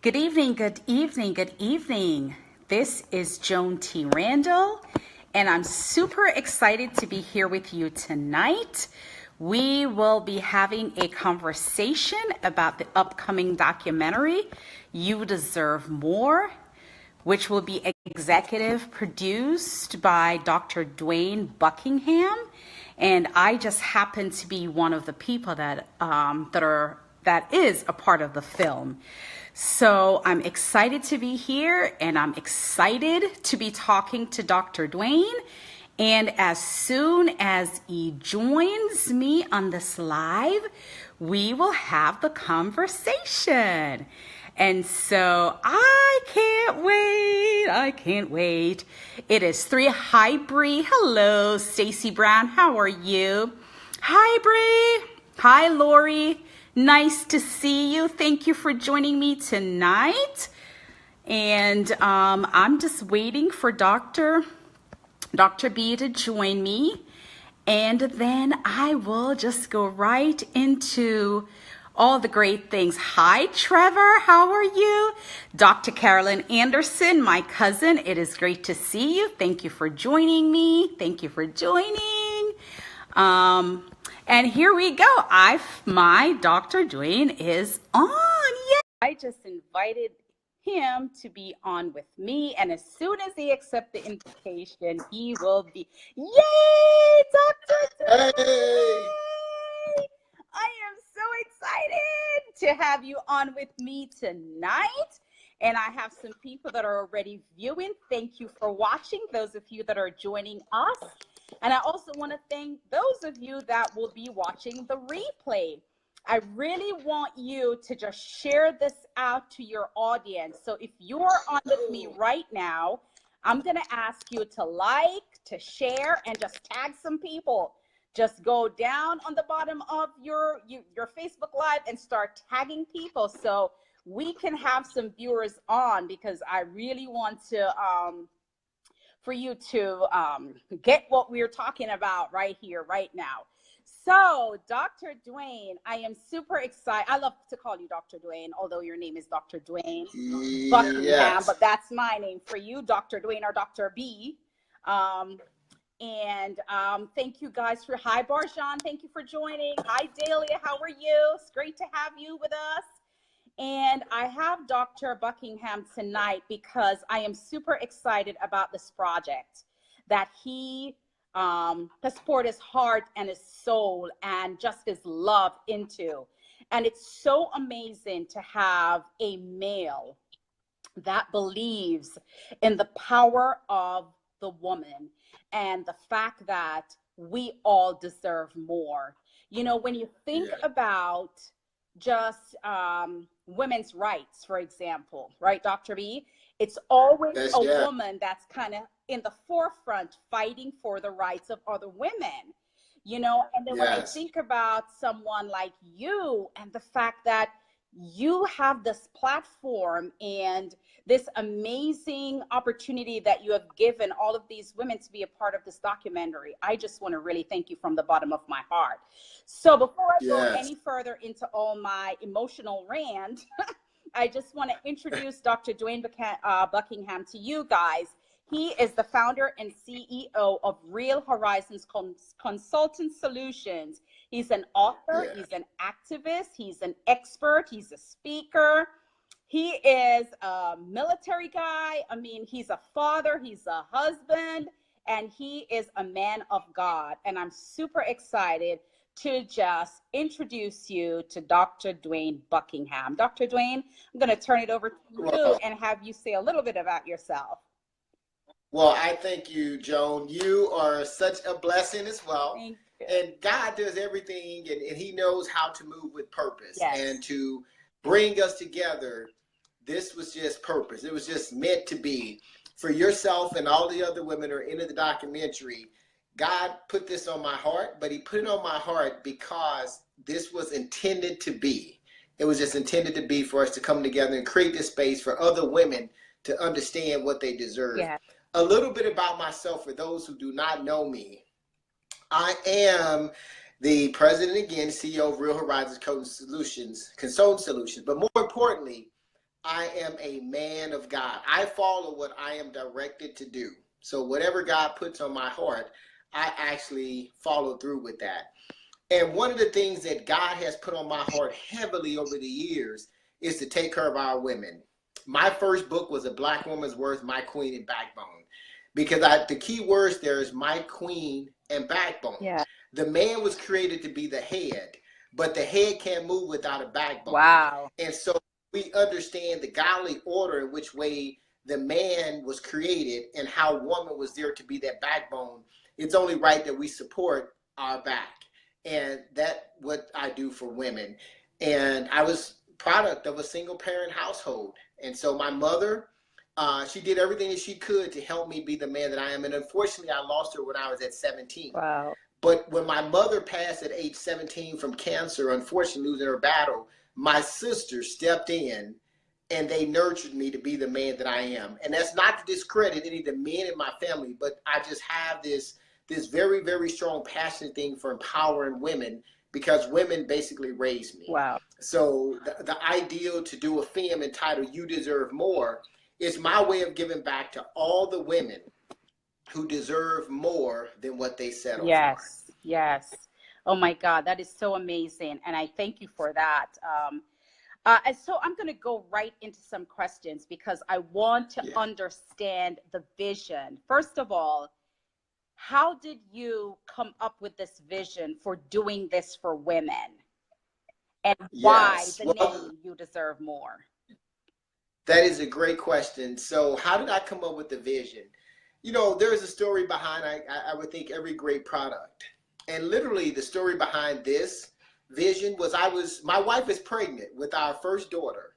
Good evening, good evening, good evening. This is Joan T. Randall, and I'm super excited to be here with you tonight. We will be having a conversation about the upcoming documentary, You Deserve More, which will be executive produced by Dr. Dwayne Buckingham. And I just happen to be one of the people that is a part of the film. So I'm excited to be here, and I'm excited to be talking to Dr. Dwayne. And as soon as he joins me on this live, we will have the conversation. And so I can't wait. It is 3. Hi, Bree. Hello, Stacy Brown. How are you? Hi, Bree. Hi, Lori. Nice to see you. Thank you for joining me tonight. And I'm just waiting for Dr. B to join me. And then I will just go right into all the great things. Hi, Trevor. How are you? Dr. Carolyn Anderson, my cousin. It is great to see you. Thank you for joining me. Thank you for joining. And here we go. My Dr. Dwayne is on. Yeah. I just invited him to be on with me, and as soon as he accepts the invitation, he will be. Yay, Dr. Dwayne! Hey! I am so excited to have you on with me tonight. And I have some people that are already viewing. Thank you for watching, those of you that are joining us. And I also want to thank those of you that will be watching the replay. I really want you to just share this out to your audience. So if you're on with me right now, I'm going to ask you to like, to share, and just tag some people. Just go down on the bottom of your Facebook Live and start tagging people so we can have some viewers on, because I really want to for you to get what we're talking about right here, right now. So, Dr. Dwayne, I am super excited. I love to call you Dr. Dwayne, although your name is Dr. Dwayne Buckingham, Yes. but that's my name for you, Dr. Dwayne or Dr. B. Thank you guys for, hi, Barjan, thank you for joining. Hi, Dahlia, how are you? It's great to have you with us. And I have Dr. Buckingham tonight because I am super excited about this project that he has poured his heart and his soul and just his love into. And it's so amazing to have a male that believes in the power of the woman and the fact that we all deserve more. You know, when you think about just women's rights, for example, right, Dr. B? It's always a woman that's kind of in the forefront fighting for the rights of other women, you know? And then when I think about someone like you and the fact that you have this platform and this amazing opportunity that you have given all of these women to be a part of this documentary, I just want to really thank you from the bottom of my heart. So before I go any further into all my emotional rant, I just want to introduce Dr. Dwayne Buckingham to you guys. He is the founder and CEO of Real Horizons Consultant Solutions. He's an author, he's an activist, he's an expert, he's a speaker. He is a military guy. I mean, he's a father, he's a husband, and he is a man of God. And I'm super excited to just introduce you to Dr. Dwayne Buckingham. Dr. Dwayne, I'm going to turn it over to you and have you say a little bit about yourself. Well, I thank you, Joan. You are such a blessing as well. Thank you. And God does everything, and he knows how to move with purpose. And to bring us together, this was just purpose. It was just meant to be. For yourself and all the other women who are in the documentary, God put this on my heart, but he put it on my heart because this was intended to be. It was just intended to be for us to come together and create this space for other women to understand what they deserve. A little bit about myself for those who do not know me. I am the president, again, CEO of Real Horizons Consulting Solutions. But more importantly, I am a man of God. I follow what I am directed to do. So whatever God puts on my heart, I actually follow through with that. And one of the things that God has put on my heart heavily over the years is to take care of our women. My first book was A Black Woman's Worth, My Queen and Backbone. Because the key words there is my queen and backbone. Yeah. The man was created to be the head, but the head can't move without a backbone. Wow. And so we understand the godly order in which way the man was created and how woman was there to be that backbone. It's only right that we support our back. And that's what I do for women. And I was product of a single parent household. And so my mother, she did everything that she could to help me be the man that I am. And unfortunately, I lost her when I was at 17. Wow. But when my mother passed at age 17 from cancer, unfortunately losing her battle, my sister stepped in and they nurtured me to be the man that I am. And that's not to discredit any of the men in my family, but I just have this very, very strong, passionate thing for empowering women because women basically raised me. Wow. So the ideal to do a film entitled You Deserve More is my way of giving back to all the women who deserve more than what they settle for. Yes, yes. Oh my God, that is so amazing. And I thank you for that. And so I'm going to go right into some questions because I want to understand the vision. First of all, how did you come up with this vision for doing this for women? And why the name You Deserve More? That is a great question. So how did I come up with the vision? You know, there's a story behind, I would think, every great product. And literally the story behind this vision was my wife is pregnant with our first daughter.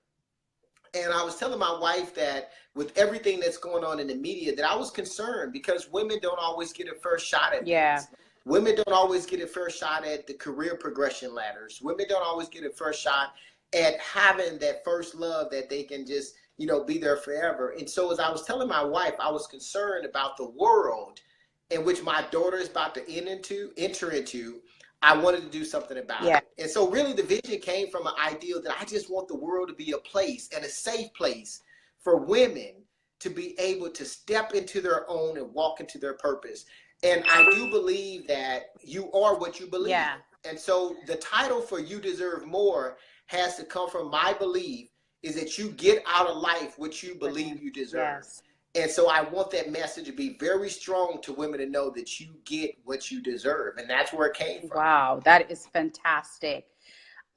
And I was telling my wife that with everything that's going on in the media, that I was concerned because women don't always get a first shot at things. Women don't always get a first shot at the career progression ladders. Women don't always get a first shot at having that first love that they can just, you know, be there forever. And so as I was telling my wife, I was concerned about the world in which my daughter is about to enter into. I wanted to do something about it. And so really the vision came from an ideal that I just want the world to be a place and a safe place for women to be able to step into their own and walk into their purpose. And I do believe that you are what you believe. And so the title for You Deserve More has to come from my belief is that you get out of life what you believe you deserve. And so I want that message to be very strong to women to know that you get what you deserve. And that's where it came from. Wow, that is fantastic.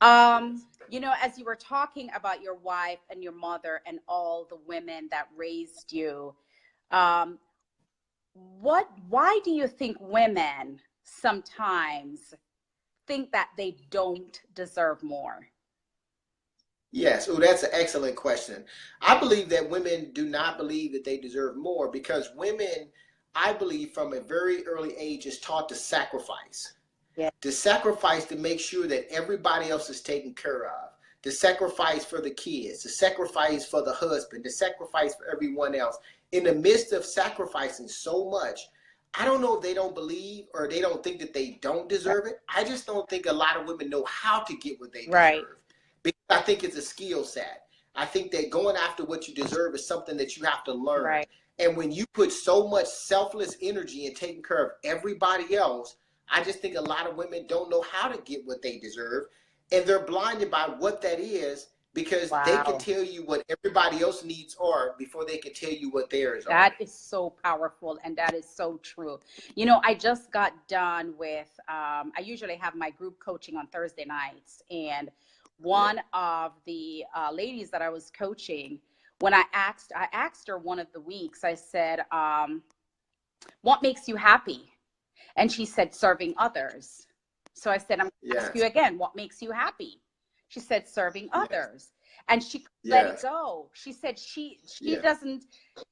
You know, as you were talking about your wife and your mother and all the women that raised you, why do you think women sometimes think that they don't deserve more? Yes, oh, that's an excellent question. I believe that women do not believe that they deserve more because women, I believe, from a very early age is taught to sacrifice. To sacrifice to make sure that everybody else is taken care of. To sacrifice for the kids, to sacrifice for the husband, to sacrifice for everyone else. In the midst of sacrificing so much, I don't know if they don't believe or they don't think that they don't deserve it. I just don't think a lot of women know how to get what they deserve. Because I think it's a skill set. I think that going after what you deserve is something that you have to learn. And when you put so much selfless energy in taking care of everybody else, I just think a lot of women don't know how to get what they deserve. And they're blinded by what that is because they can tell you what everybody else needs are before they can tell you what theirs are. That is so powerful. And that is so true. You know, I just got done with, I usually have my group coaching on Thursday nights. And one of the ladies that I was coaching, when I asked her one of the weeks, I said, what makes you happy? And she said, serving others. So I said, I'm going to ask you again, what makes you happy? She said, serving others. And she let it go. She said she doesn't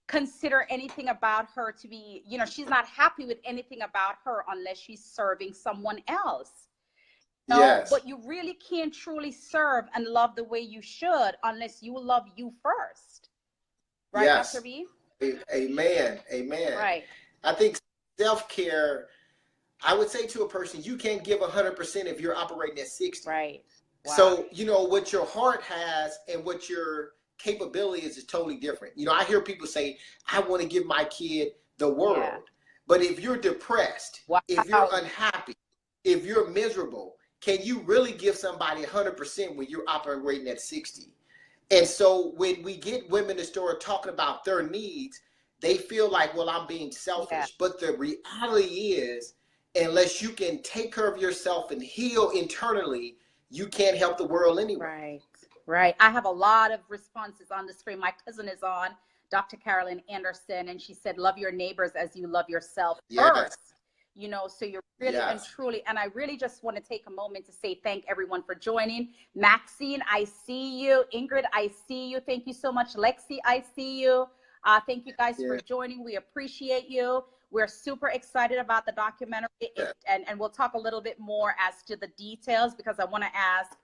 consider anything about her to be, you know, she's not happy with anything about her unless she's serving someone else. No, but you really can't truly serve and love the way you should unless you love you first. Right, Dr. B? Amen. Amen. Right. I think self-care, I would say to a person, you can't give 100% if you're operating at 60. Right. Wow. So, you know, what your heart has and what your capability is totally different. You know, I hear people say, I want to give my kid the world. Yeah. But if you're depressed, wow. if you're unhappy, if you're miserable, can you really give somebody 100% when you're operating at 60? And so when we get women to start talking about their needs, they feel like, well, I'm being selfish. Yeah. But the reality is, unless you can take care of yourself and heal internally, you can't help the world anyway. Right, right. I have a lot of responses on the screen. My cousin is on, Dr. Carolyn Anderson, and she said, love your neighbors as you love yourself first. You know, so you're really and truly, and I really just want to take a moment to say thank everyone for joining. Maxine, I see you. Ingrid, I see you. Thank you so much. Lexi, I see you. Thank you guys for joining. We appreciate you. We're super excited about the documentary, and we'll talk a little bit more as to the details, because I want to ask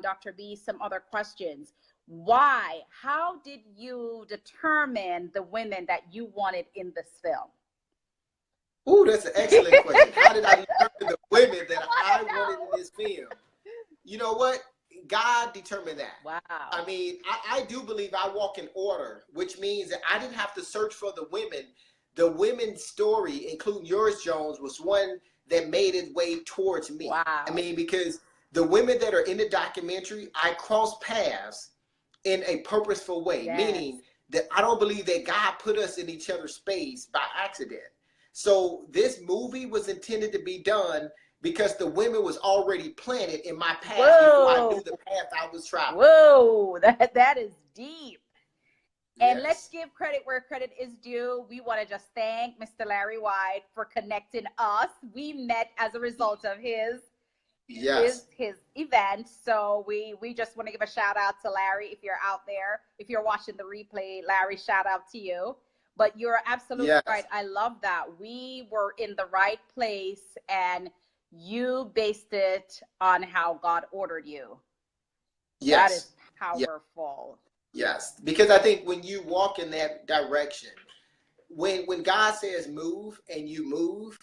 Dr. B some other questions. Why? How did you determine the women that you wanted in this film? Ooh, that's an excellent question. How did I determine the women that I wanted in this film? You know what? God determined that. Wow. I mean, I do believe I walk in order, which means that I didn't have to search for the women. The women's story, including yours, Jones, was one that made its way towards me. Wow. I mean, because the women that are in the documentary, I cross paths in a purposeful way, meaning that I don't believe that God put us in each other's space by accident. So this movie was intended to be done because the women was already planted in my path before I knew the path I was traveling. Whoa, that is deep. And let's give credit where credit is due. We want to just thank Mr. Larry White for connecting us. We met as a result of his event. So we just want to give a shout out to Larry. If you're out there, if you're watching the replay, Larry, shout out to you. But you're absolutely right. I love that. We were in the right place, and you based it on how God ordered you. That is powerful. Yes, because I think when you walk in that direction, when God says move and you move,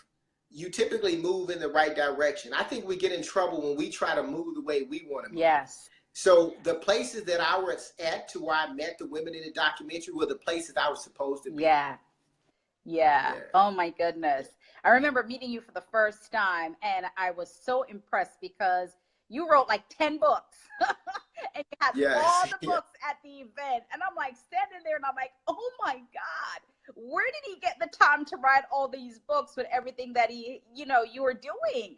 you typically move in the right direction. I think we get in trouble when we try to move the way we want to move. Yes. So the places that I was at to where I met the women in the documentary were the places I was supposed to be. Yeah. Oh my goodness. I remember meeting you for the first time, and I was so impressed because you wrote like 10 books and you had all the books at the event. And I'm like standing there and I'm like, oh my God, where did he get the time to write all these books with everything that you were doing?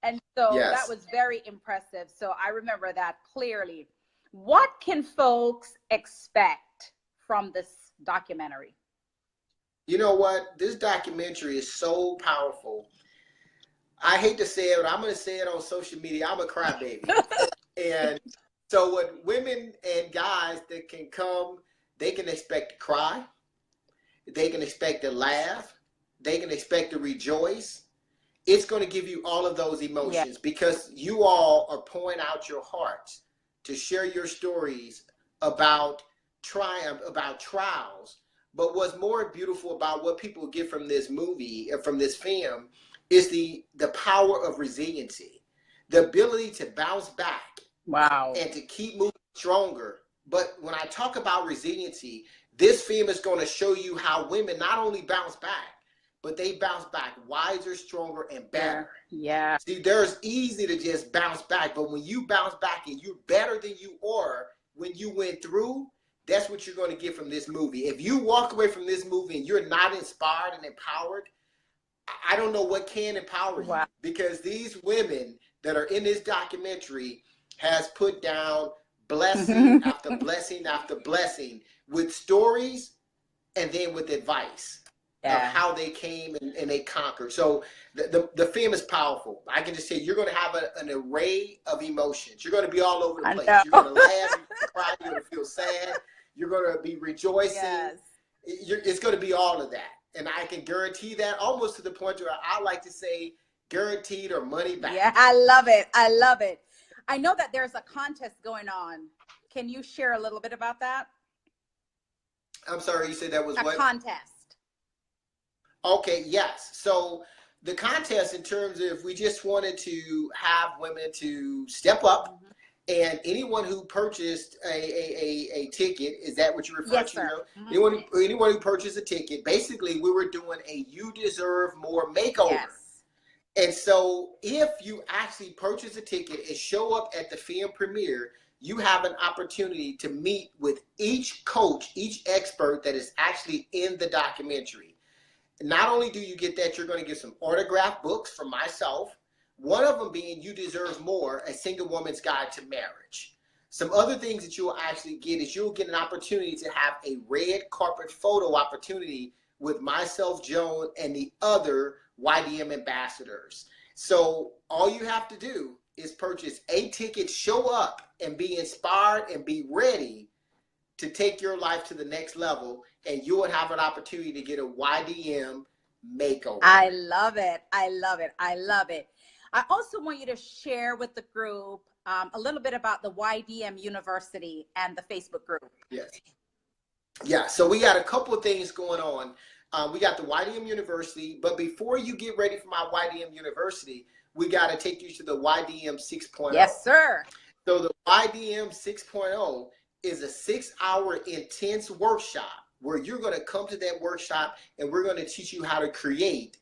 And so that was very impressive. So I remember that clearly. What can folks expect from this documentary? You know what? This documentary is so powerful. I hate to say it, but I'm going to say it on social media. I'm a crybaby. And so what women and guys that can come, they can expect to cry. They can expect to laugh. They can expect to rejoice. It's going to give you all of those emotions because you all are pouring out your hearts to share your stories about triumph, about trials. But what's more beautiful about what people get from this movie, from this film, is the power of resiliency, the ability to bounce back. Wow. And to keep moving stronger. But when I talk about resiliency, this film is going to show you how women not only bounce back, but they bounce back wiser, stronger, and better. Yeah. See, there's easy to just bounce back, but when you bounce back and you're better than you were when you went through, that's what you're going to get from this movie. If you walk away from this movie and you're not inspired and empowered, I don't know what can empower you, because these women that are in this documentary has put down blessing after blessing after blessing with stories and then with advice of how they came and they conquered. So the film is powerful. I can just say you're going to have an array of emotions. You're going to be all over the place. You're going to laugh, you're going to cry, you're going to feel sad, you're going to be rejoicing. Yes. It's going to be all of that. And I can guarantee that, almost to the point where I like to say guaranteed or money back. Yeah, I love it. I love it. I know that there's a contest going on. Can you share a little bit about that? I'm sorry, you said that was what? A contest. Okay, yes. So the contest, in terms of, we just wanted to have women to step up And anyone who purchased a ticket, is that what you refer yes, to? Sir. Anyone who purchased a ticket, basically we were doing a You Deserve More makeover. Yes. And so if you actually purchase a ticket and show up at the film premiere, you have an opportunity to meet with each coach, each expert that is actually in the documentary. Not only do you get that, you're going to get some autographed books from myself. One of them being You Deserve More, A Single Woman's Guide to Marriage. Some other things that you'll actually get is you'll get an opportunity to have a red carpet photo opportunity with myself, Joan, and the other YTM ambassadors. So all you have to do is purchase a ticket, show up, and be inspired and be ready to take your life to the next level, and you would have an opportunity to get a YTM makeover. I love it. I love it. I love it. I also want you to share with the group a little bit about the YTM University and the Facebook group. Yes. Yeah, so we got a couple of things going on. We got the YTM University, but before you get ready for my YTM University, we got to take you to the YTM 6.0. Yes, sir. So the YTM 6.0 is a 6-hour intense workshop where you're going to come to that workshop and we're going to teach you how to create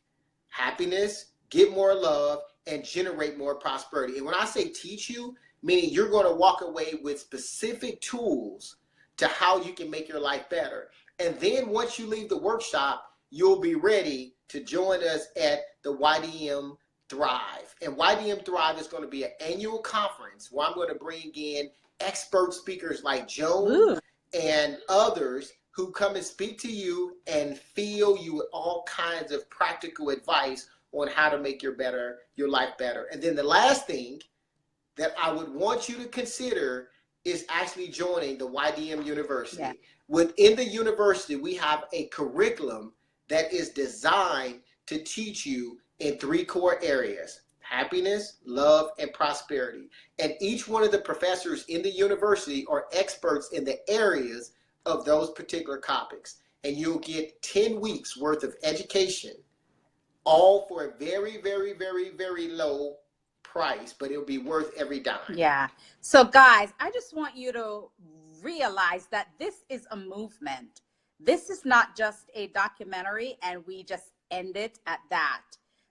happiness, get more love, and generate more prosperity. And when I say teach you, meaning you're going to walk away with specific tools to how you can make your life better. And then once you leave the workshop, you'll be ready to join us at the YTM Thrive. And YTM Thrive is going to be an annual conference where I'm going to bring in expert speakers like Joan and others who come and speak to you and fill you with all kinds of practical advice on how to make your life better. And then the last thing that I would want you to consider is actually joining the YTM University. Yeah. Within the university, we have a curriculum that is designed to teach you in 3 core areas: happiness, love, and prosperity. And each one of the professors in the university are experts in the areas of those particular topics. And you'll get 10 weeks worth of education, all for a very, very, very, very low price, but it'll be worth every dime. Yeah. So guys, I just want you to realize that this is a movement. This is not just a documentary and we just end it at that.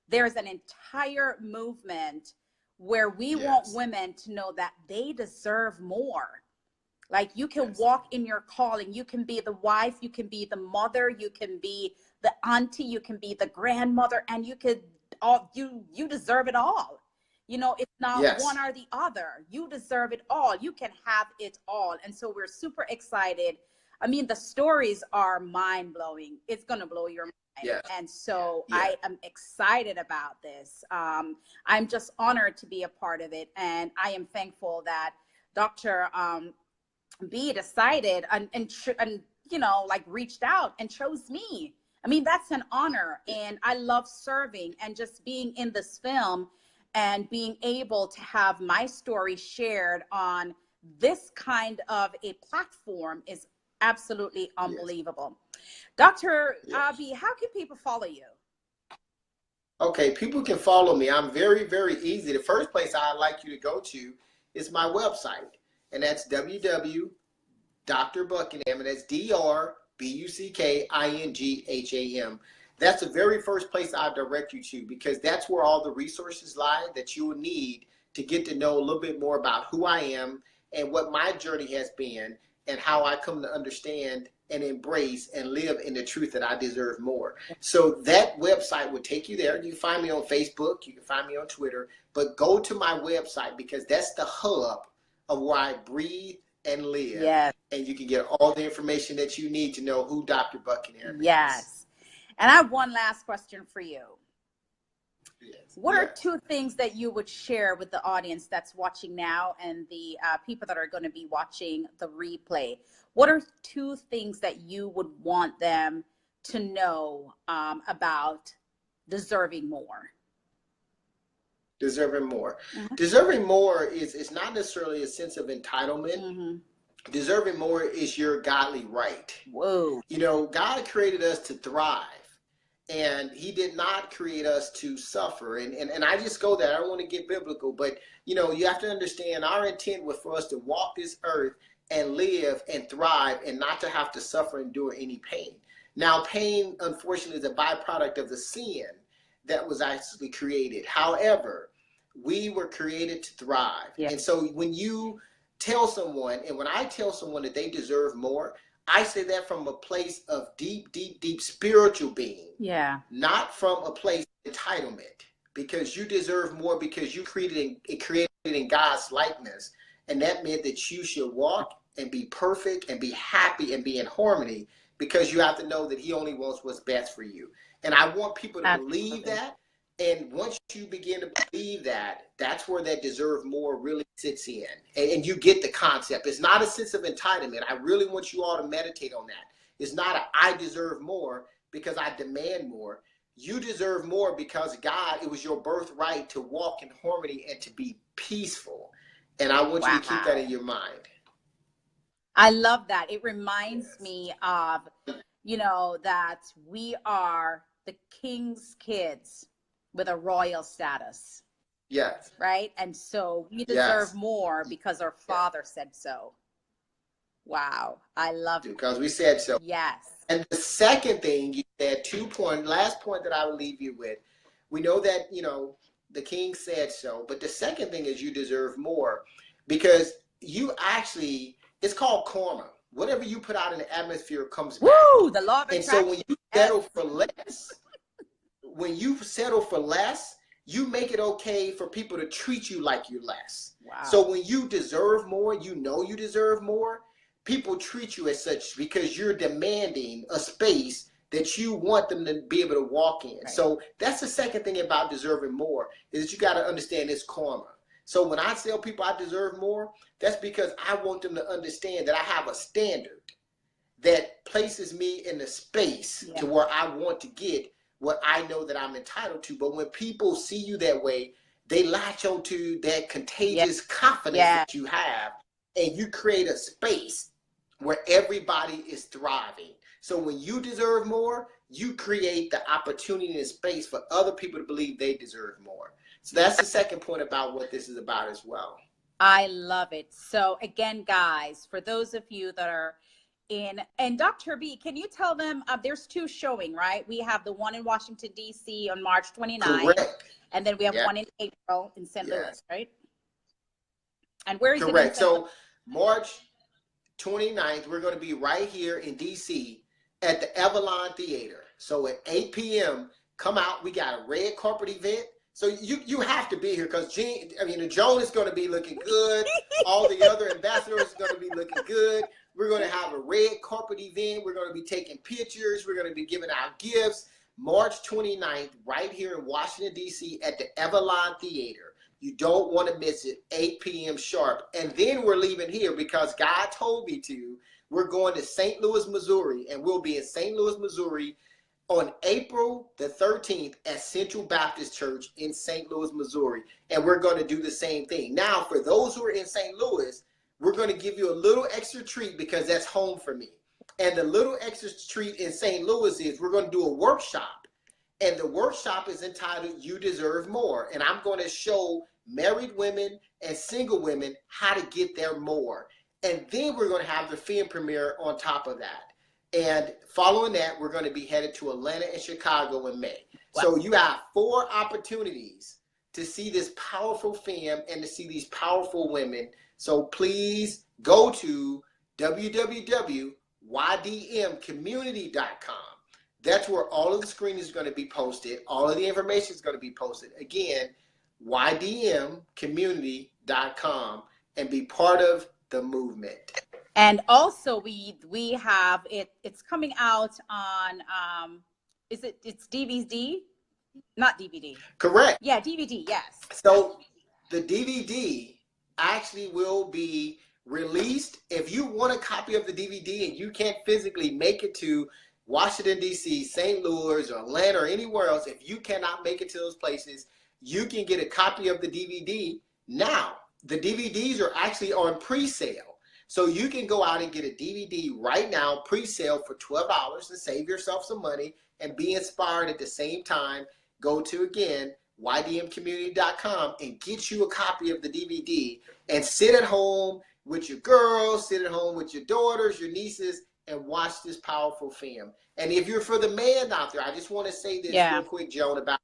There's an entire movement where we want women to know that they deserve more. Like you can walk in your calling. You can be the wife, you can be the mother, you can be the auntie, you can be the grandmother, and you could you deserve it all. You know, it's not one or the other. You deserve it all. You can have it all. And so we're super excited. I mean, the stories are mind-blowing. It's going to blow your mind. Yeah. And so I am excited about this. I'm just honored to be a part of it. And I am thankful that Dr. B decided and you know, like reached out and chose me. I mean, that's an honor. And I love serving and just being in this film and being able to have my story shared on this kind of a platform is absolutely unbelievable. Dr. B, how can people follow you? Okay, people can follow me. I'm very, very easy. The first place I'd like you to go to is my website, and that's www.drbuckingham, and that's DRBUCKINGHAM. That's the very first place I direct you to, because that's where all the resources lie that you will need to get to know a little bit more about who I am and what my journey has been and how I come to understand and embrace and live in the truth that I deserve more. So that website will take you there. You can find me on Facebook. You can find me on Twitter. But go to my website, because that's the hub of where I breathe and live. Yes. And you can get all the information that you need to know who Dr. Buccaneer is. Yes. And I have one last question for you. Yes. What are 2 things that you would share with the audience that's watching now and the people that are going to be watching the replay? What are 2 things that you would want them to know about deserving more? Deserving more. Mm-hmm. Deserving more is not necessarily a sense of entitlement. Mm-hmm. Deserving more is your godly right. Whoa. You know, God created us to thrive. And he did not create us to suffer. And I just go there. I don't want to get biblical, but you know, you have to understand our intent was for us to walk this earth and live and thrive and not to have to suffer and endure any pain. Now, pain, unfortunately, is a byproduct of the sin that was actually created. However, we were created to thrive. Yeah. And so when you tell someone, and when I tell someone that they deserve more, I say that from a place of deep, deep, deep spiritual being. Yeah. Not from a place of entitlement, because you deserve more because you created in God's likeness. And that meant that you should walk and be perfect and be happy and be in harmony, because you have to know that he only wants what's best for you. And I want people to believe that. And once you begin to believe that, that's where that deserve more really sits in. And you get the concept. It's not a sense of entitlement. I really want you all to meditate on that. It's not a I deserve more because I demand more. You deserve more because God, it was your birthright to walk in harmony and to be peaceful. And I want you to keep that in your mind. I love that. It reminds me of, you know, that we are the king's kids with a royal status. Yes. Right? And so we deserve more because our Father said so. Wow. I love it. Because we said so. Yes. And the second thing you said, last point that I will leave you with, we know that, you know, the king said so, but the second thing is you deserve more, because you actually, it's called karma. Whatever you put out in the atmosphere comes back. Woo, the law of attraction. And so when you settle for less, you make it okay for people to treat you like you're less. Wow. So when you deserve more, you know you deserve more, people treat you as such because you're demanding a space that you want them to be able to walk in. Right. So that's the second thing about deserving more, is that you got to understand this karma. So when I tell people I deserve more, that's because I want them to understand that I have a standard that places me in the space to where I want to get what I know that I'm entitled to. But when people see you that way, they latch onto that contagious confidence that you have, and you create a space where everybody is thriving. So when you deserve more, you create the opportunity and space for other people to believe they deserve more. So that's the second point about what this is about as well. I love it. So again, guys, for those of you that are in, and Dr. B, can you tell them, there's two showing, right? We have the one in Washington, D.C. on March 29th. Correct. And then we have one in April in St. Louis, right? And where is it? Correct. So March 29th, we're going to be right here in D.C. at the Avalon Theater. So at 8 p.m., come out. We got a red carpet event. So you have to be here, because Joan is going to be looking good. All the other ambassadors are going to be looking good. We're going to have a red carpet event. We're going to be taking pictures. We're going to be giving out gifts. March 29th, right here in Washington, D.C. at the Avalon Theater. You don't want to miss it, 8 p.m. sharp. And then we're leaving here because God told me to. We're going to St. Louis, Missouri, and we'll be in St. Louis, Missouri on April the 13th at Central Baptist Church in St. Louis, Missouri. And we're going to do the same thing. Now, for those who are in St. Louis, we're going to give you a little extra treat because that's home for me. And the little extra treat in St. Louis is we're going to do a workshop. And the workshop is entitled You Deserve More. And I'm going to show married women and single women how to get their more. And then we're going to have the film premiere on top of that. And following that, we're going to be headed to Atlanta and Chicago in May. Wow. So you have 4 opportunities to see this powerful film and to see these powerful women. So please go to www.ydmcommunity.com. That's where all of the screenings is going to be posted. All of the information is going to be posted. Again, ydmcommunity.com, and be part of the movement. And also we have it's coming out on it's DVD? Not DVD. Correct. Yeah, DVD, yes. So the DVD actually will be released. If you want a copy of the DVD and you can't physically make it to Washington, D.C., St. Louis, or Atlanta, or anywhere else, if you cannot make it to those places, you can get a copy of the DVD now. The DVDs are actually on pre-sale. So you can go out and get a DVD right now, pre-sale for $12 and save yourself some money and be inspired at the same time. Go to, again, ydmcommunity.com and get you a copy of the DVD and sit at home with your girls, sit at home with your daughters, your nieces, and watch this powerful film. And if you're for the man out there, I just want to say this real quick, Joan, about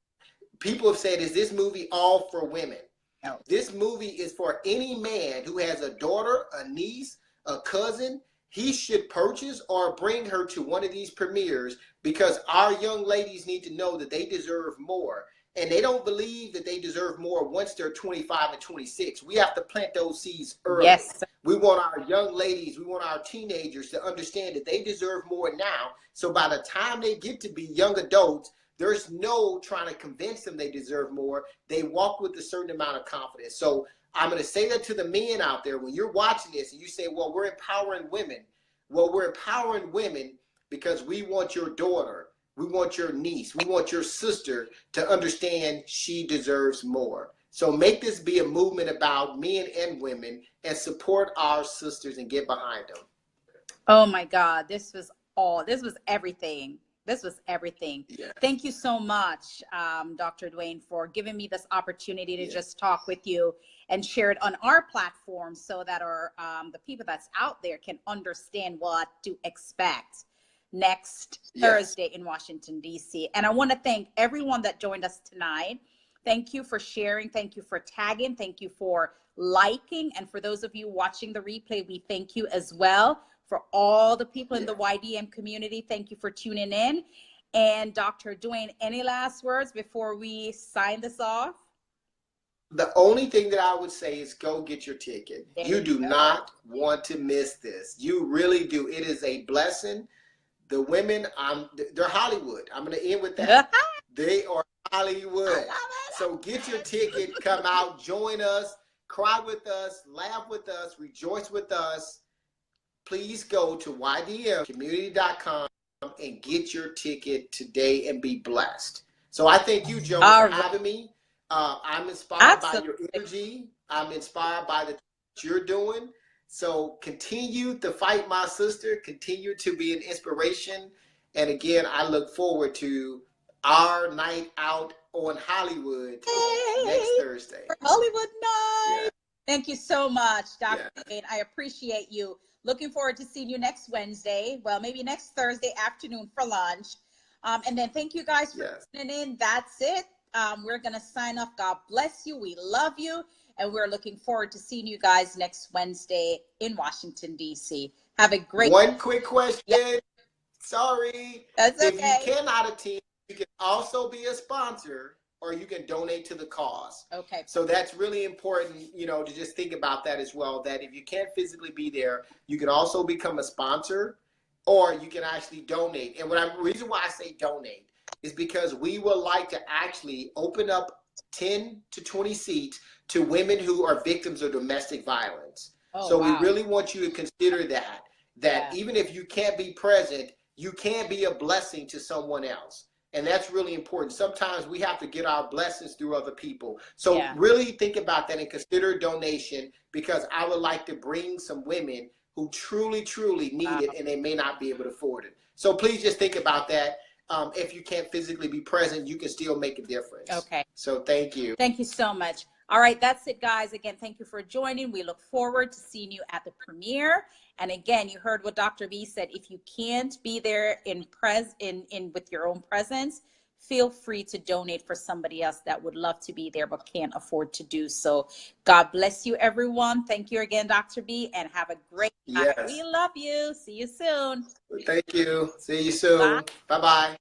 people have said, is this movie all for women? No. This movie is for any man who has a daughter, a niece, a cousin. He should purchase or bring her to one of these premieres, because our young ladies need to know that they deserve more. And they don't believe that they deserve more once they're 25 and 26. We have to plant those seeds early. Yes. We want our young ladies, we want our teenagers to understand that they deserve more now. So by the time they get to be young adults, there's no trying to convince them they deserve more. They walk with a certain amount of confidence. So I'm going to say that to the men out there. When you're watching this and you say, well, we're empowering women. Well, we're empowering women because we want your daughter, we want your niece, we want your sister to understand she deserves more. So make this be a movement about men and women, and support our sisters and get behind them. Oh my God, this was everything. This was everything. Yeah. Thank you so much, Dr. Dwayne, for giving me this opportunity to just talk with you and share it on our platform, so that our the people that's out there can understand what to expect next Thursday in Washington, D.C. And I want to thank everyone that joined us tonight. Thank you for sharing. Thank you for tagging. Thank you for liking. And for those of you watching the replay, we thank you as well. For all the people in the YDM community, thank you for tuning in. And Dr. Dwayne, any last words before we sign this off? The only thing that I would say is go get your ticket. You do not want to miss this. You really do. It is a blessing. The women, they're Hollywood. I'm going to end with that. They are Hollywood. So get your ticket, come out, join us, cry with us, laugh with us, rejoice with us. Please go to ydmcommunity.com and get your ticket today and be blessed. So I thank you, Joan, for having me. I'm inspired by your energy. I'm inspired by the things you're doing. So continue to fight, my sister. Continue to be an inspiration. And again, I look forward to our night out on Hollywood next Thursday. Hollywood night. Yeah. Thank you so much, Dr. Dwayne. I appreciate you. Looking forward to seeing you next Wednesday. Well, maybe next Thursday afternoon for lunch. And then thank you guys for tuning in. That's it. We're going to sign off. God bless you. We love you. And we're looking forward to seeing you guys next Wednesday in Washington, D.C. Have a great One quick question. Sorry. That's okay. If you cannot attend, you can also be a sponsor, or you can donate to the cause. Okay. So that's really important, you know, to just think about that as well, that if you can't physically be there, you can also become a sponsor, or you can actually donate. And the reason why I say donate is because we would like to actually open up 10 to 20 seats to women who are victims of domestic violence. So we really want you to consider that even if you can't be present, you can be a blessing to someone else. And that's really important. Sometimes we have to get our blessings through other people. So really think about that and consider donation, because I would like to bring some women who truly, truly need it, and they may not be able to afford it. So please just think about that. If you can't physically be present, you can still make a difference. Okay. So thank you. Thank you so much. All right, that's it, guys. Again, thank you for joining. We look forward to seeing you at the premiere. And again, you heard what Dr. B said. If you can't be there with your own presence, feel free to donate for somebody else that would love to be there but can't afford to do so. God bless you, everyone. Thank you again, Dr. B, and have a great night. We love you. See you soon. Thank you. See you soon. Bye-bye.